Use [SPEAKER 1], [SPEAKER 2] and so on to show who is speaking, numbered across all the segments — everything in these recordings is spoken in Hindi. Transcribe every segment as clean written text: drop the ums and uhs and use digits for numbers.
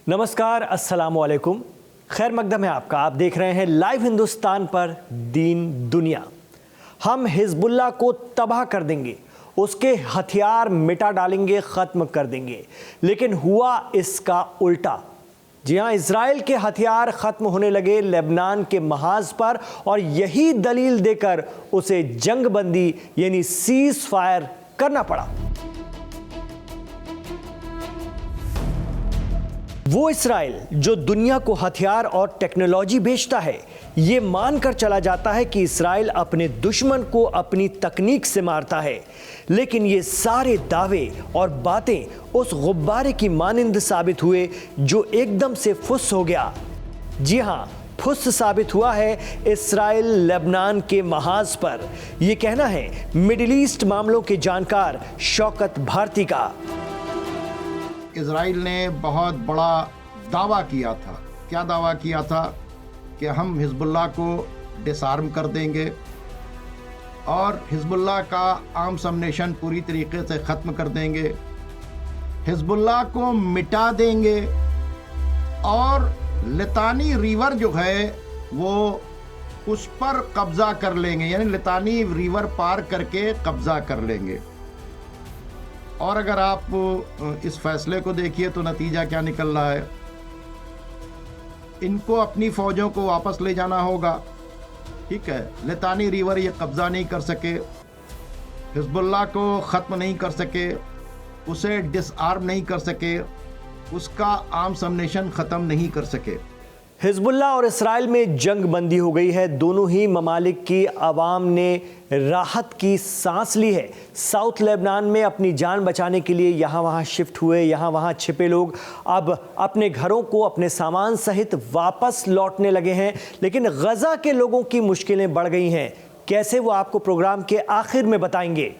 [SPEAKER 1] नमस्कार, अस्सलाम वालेकुम। खैर मकदम है आपका। आप देख रहे हैं लाइव हिंदुस्तान पर दीन दुनिया। हम हिजबुल्लाह को तबाह कर देंगे, उसके हथियार मिटा डालेंगे, ख़त्म कर देंगे। लेकिन हुआ इसका उल्टा। जी हाँ, इजराइल के हथियार ख़त्म होने लगे लेबनान के महाज पर, और यही दलील देकर उसे जंगबंदी यानी सीज फायर करना पड़ा। वो इस्राइल जो दुनिया को हथियार और टेक्नोलॉजी बेचता है, ये मानकर चला जाता है कि इस्राइल अपने दुश्मन को अपनी तकनीक से मारता है। लेकिन ये सारे दावे और बातें उस गुब्बारे की मानिंद साबित हुए जो एकदम से फुस हो गया। जी हाँ, फुस साबित हुआ है इस्राइल लेबनान के महाज पर। यह कहना है मिडिल ईस्ट मामलों के जानकार शौकत भारती का।
[SPEAKER 2] इजराइल ने बहुत बड़ा दावा किया था। क्या दावा किया था? कि हम हिजबुल्लाह को डिसआर्म कर देंगे और हिजबुल्लाह का आर्म्स अम्नेशन पूरी तरीके से ख़त्म कर देंगे, हिजबुल्लाह को मिटा देंगे और लितानी रिवर जो है वो उस पर कब्ज़ा कर लेंगे, यानी लितानी रिवर पार करके कब्ज़ा कर लेंगे। और अगर आप इस फैसले को देखिए तो नतीजा क्या निकल रहा है। इनको अपनी फ़ौजों को वापस ले जाना होगा, ठीक है। लितानी रिवर ये कब्ज़ा नहीं कर सके, हिजबुल्लाह को ख़त्म नहीं कर सके, उसे डिसआर्म नहीं कर सके, उसका आर्म्स अम्नेशन ख़त्म नहीं कर सके।
[SPEAKER 1] हिजबुल्लाह और इस्राइल में जंग बंदी हो गई है। दोनों ही ममालिक की आवाम ने राहत की सांस ली है। साउथ लेबनान में अपनी जान बचाने के लिए यहाँ वहाँ शिफ्ट हुए, यहाँ वहाँ छिपे लोग अब अपने घरों को अपने सामान सहित वापस लौटने लगे हैं। लेकिन गजा के लोगों की मुश्किलें बढ़ गई हैं। कैसे, वो आपको प्रोग्राम के आखिर में बताएंगे।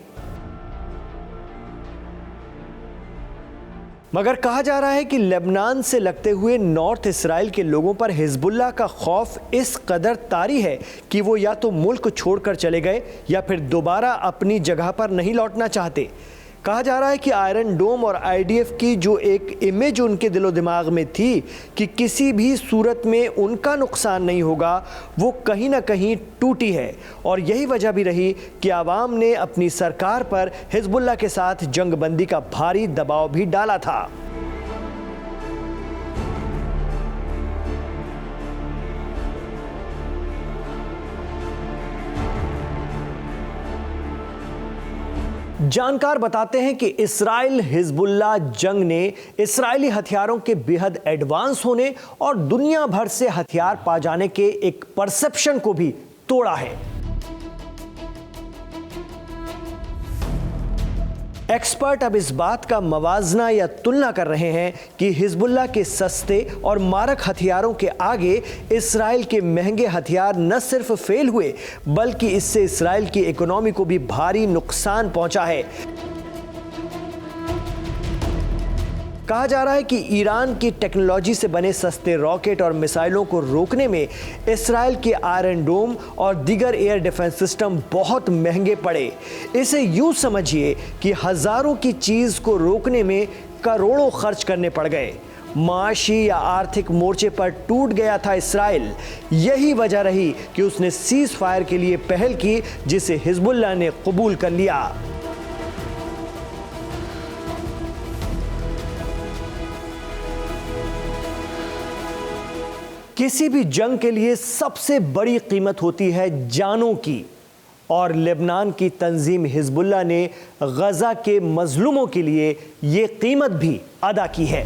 [SPEAKER 1] मगर कहा जा रहा है कि लेबनान से लगते हुए नॉर्थ इस्राइल के लोगों पर हिजबुल्लाह का खौफ इस कदर तारी है कि वो या तो मुल्क छोड़कर चले गए या फिर दोबारा अपनी जगह पर नहीं लौटना चाहते। कहा जा रहा है कि आयरन डोम और आईडीएफ की जो एक इमेज उनके दिलो दिमाग में थी कि किसी भी सूरत में उनका नुकसान नहीं होगा, वो कहीं ना कहीं टूटी है। और यही वजह भी रही कि आवाम ने अपनी सरकार पर हिजबुल्लाह के साथ जंगबंदी का भारी दबाव भी डाला था। जानकार बताते हैं कि इस्राइल हिजबुल्लाह जंग ने इस्राइली हथियारों के बेहद एडवांस होने और दुनिया भर से हथियार पा जाने के एक परसेप्शन को भी तोड़ा है। एक्सपर्ट अब इस बात का मवाजना या तुलना कर रहे हैं कि हिजबुल्लाह के सस्ते और मारक हथियारों के आगे इस्राइल के महंगे हथियार न सिर्फ फेल हुए, बल्कि इससे इस्राइल की इकोनॉमी को भी भारी नुकसान पहुंचा है। कहा जा रहा है कि ईरान की टेक्नोलॉजी से बने सस्ते रॉकेट और मिसाइलों को रोकने में इस्राइल के आयरन डोम और दीगर एयर डिफेंस सिस्टम बहुत महंगे पड़े। इसे यूं समझिए कि हजारों की चीज को रोकने में करोड़ों खर्च करने पड़ गए। माशी या आर्थिक मोर्चे पर टूट गया था इस्राइल। यही वजह रही कि उसने सीज फायर के लिए पहल की, जिसे हिजबुल्लाह ने कबूल कर लिया। किसी भी जंग के लिए सबसे बड़ी कीमत होती है जानों की, और लेबनान की तंजीम हिजबुल्लाह ने गजा के मजलूमों के लिए ये कीमत भी अदा की है।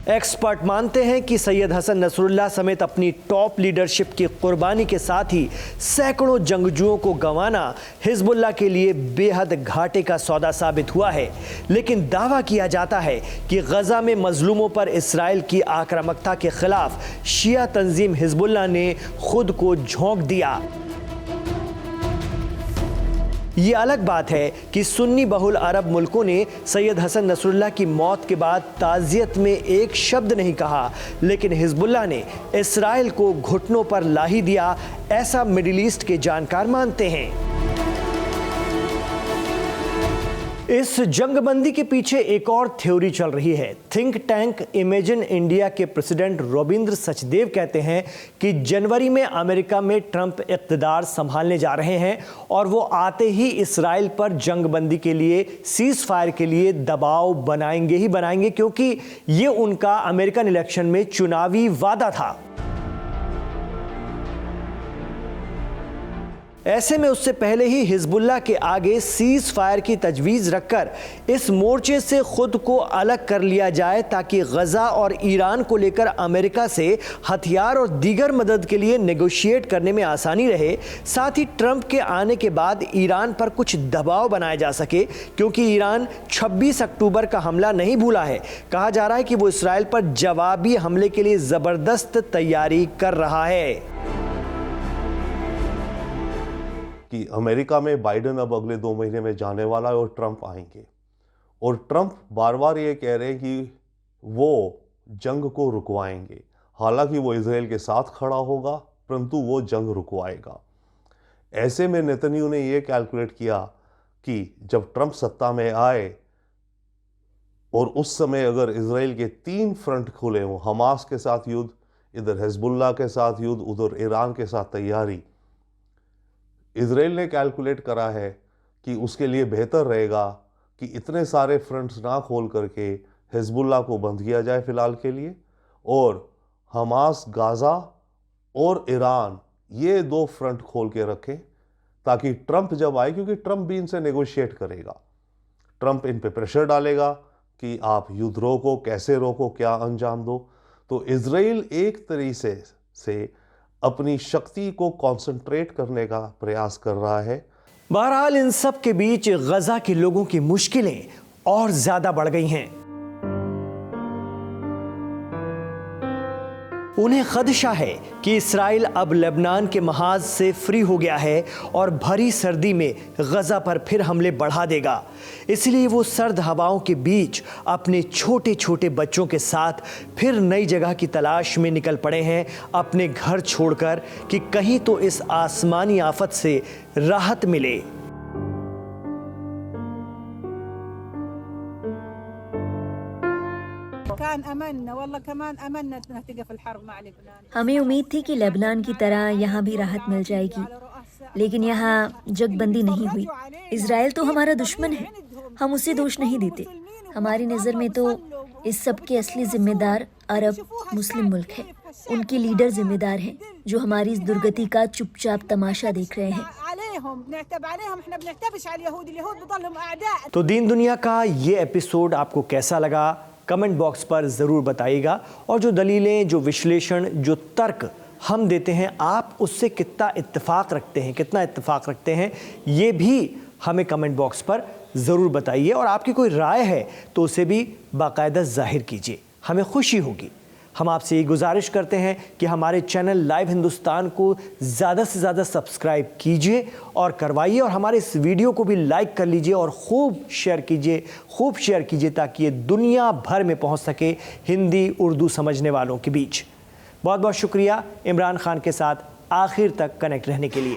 [SPEAKER 1] एक्सपर्ट मानते हैं कि सैयद हसन नसरुल्लाह समेत अपनी टॉप लीडरशिप की कुर्बानी के साथ ही सैकड़ों जंगजुओं को गंवाना हिजबुल्लाह के लिए बेहद घाटे का सौदा साबित हुआ है। लेकिन दावा किया जाता है कि गजा में मजलूमों पर इस्राइल की आक्रामकता के खिलाफ शिया तंजीम हिजबुल्लाह ने खुद को झोंक दिया। ये अलग बात है कि सुन्नी बहुल अरब मुल्कों ने सैयद हसन नसरुल्लाह की मौत के बाद ताज़ियत में एक शब्द नहीं कहा, लेकिन हिजबुल्लाह ने इस्राइल को घुटनों पर ला ही दिया, ऐसा मिडिल ईस्ट के जानकार मानते हैं। इस जंगबंदी के पीछे एक और थ्योरी चल रही है। थिंक टैंक इमेजिन इंडिया के प्रेसिडेंट रविंद्र सचदेव कहते हैं कि जनवरी में अमेरिका में ट्रंप इक़्तिदार संभालने जा रहे हैं और वो आते ही इस्राइल पर जंगबंदी के लिए, सीज फायर के लिए दबाव बनाएंगे ही बनाएंगे, क्योंकि ये उनका अमेरिकन इलेक्शन में चुनावी वादा था। ऐसे में उससे पहले ही हिजबुल्लाह के आगे सीज फायर की तजवीज़ रखकर इस मोर्चे से खुद को अलग कर लिया जाए, ताकि गजा और ईरान को लेकर अमेरिका से हथियार और दीगर मदद के लिए नेगोशिएट करने में आसानी रहे। साथ ही ट्रंप के आने के बाद ईरान पर कुछ दबाव बनाया जा सके, क्योंकि ईरान 26 अक्टूबर का हमला नहीं भूला है। कहा जा रहा है कि वो इसराइल पर जवाबी हमले के लिए ज़बरदस्त तैयारी कर रहा है।
[SPEAKER 3] कि अमेरिका में बाइडेन अब अगले 2 महीने में जाने वाला है और ट्रंप आएंगे, और ट्रंप बार बार ये कह रहे हैं कि वो जंग को रुकवाएंगे। हालांकि वो इजराइल के साथ खड़ा होगा, परंतु वो जंग रुकवाएगा। ऐसे में नेतन्याहू ने ये कैलकुलेट किया कि जब ट्रंप सत्ता में आए और उस समय अगर इजराइल के 3 फ्रंट खुले हों, हमास के साथ युद्ध, इधर हिजबुल्लाह के साथ युद्ध, उधर ईरान के साथ तैयारी, इजराइल ने कैलकुलेट करा है कि उसके लिए बेहतर रहेगा कि इतने सारे फ्रंट्स ना खोल करके हिजबुल्लाह को बंद किया जाए फ़िलहाल के लिए, और हमास, गाज़ा और ईरान ये 2 फ्रंट खोल के रखें, ताकि ट्रंप जब आए, क्योंकि ट्रंप भी इनसे नेगोशिएट करेगा, ट्रंप इन पे प्रेशर डालेगा कि आप युद्ध रोको, कैसे रोको, क्या अंजाम दो। तो इजराइल एक तरीके से अपनी शक्ति को कंसंट्रेट करने का प्रयास कर रहा है।
[SPEAKER 1] बहरहाल इन सब के बीच गजा के लोगों की मुश्किलें और ज्यादा बढ़ गई हैं। उन्हें खदशा है कि इसराइल अब लेबनान के महाज से फ्री हो गया है और भरी सर्दी में गजा पर फिर हमले बढ़ा देगा। इसलिए वो सर्द हवाओं के बीच अपने छोटे छोटे बच्चों के साथ फिर नई जगह की तलाश में निकल पड़े हैं, अपने घर छोड़कर, कि कहीं तो इस आसमानी आफत से राहत मिले।
[SPEAKER 4] हमें उम्मीद थी कि लेबनान की तरह यहाँ भी राहत मिल जाएगी, लेकिन यहाँ जंगबंदी नहीं हुई। इजराइल तो हमारा दुश्मन है, हम उसे दोष नहीं देते। हमारी नज़र में तो इस सब के असली जिम्मेदार अरब मुस्लिम मुल्क हैं। उनके लीडर जिम्मेदार हैं, जो हमारी इस दुर्गति का चुपचाप तमाशा देख रहे हैं।
[SPEAKER 1] तो दीन दुनिया का ये एपिसोड आपको कैसा लगा, कमेंट बॉक्स पर ज़रूर बताइएगा। और जो दलीलें, जो विश्लेषण, जो तर्क हम देते हैं, आप उससे कितना इत्तेफाक रखते हैं, ये भी हमें कमेंट बॉक्स पर ज़रूर बताइए। और आपकी कोई राय है तो उसे भी बाकायदा ज़ाहिर कीजिए, हमें खुशी होगी। हम आपसे ये गुजारिश करते हैं कि हमारे चैनल लाइव हिंदुस्तान को ज़्यादा से ज़्यादा सब्सक्राइब कीजिए और करवाइए, और हमारे इस वीडियो को भी लाइक कर लीजिए और खूब शेयर कीजिए, ताकि ये दुनिया भर में पहुंच सके हिंदी उर्दू समझने वालों के बीच। बहुत बहुत शुक्रिया इमरान खान के साथ आखिर तक कनेक्ट रहने के लिए।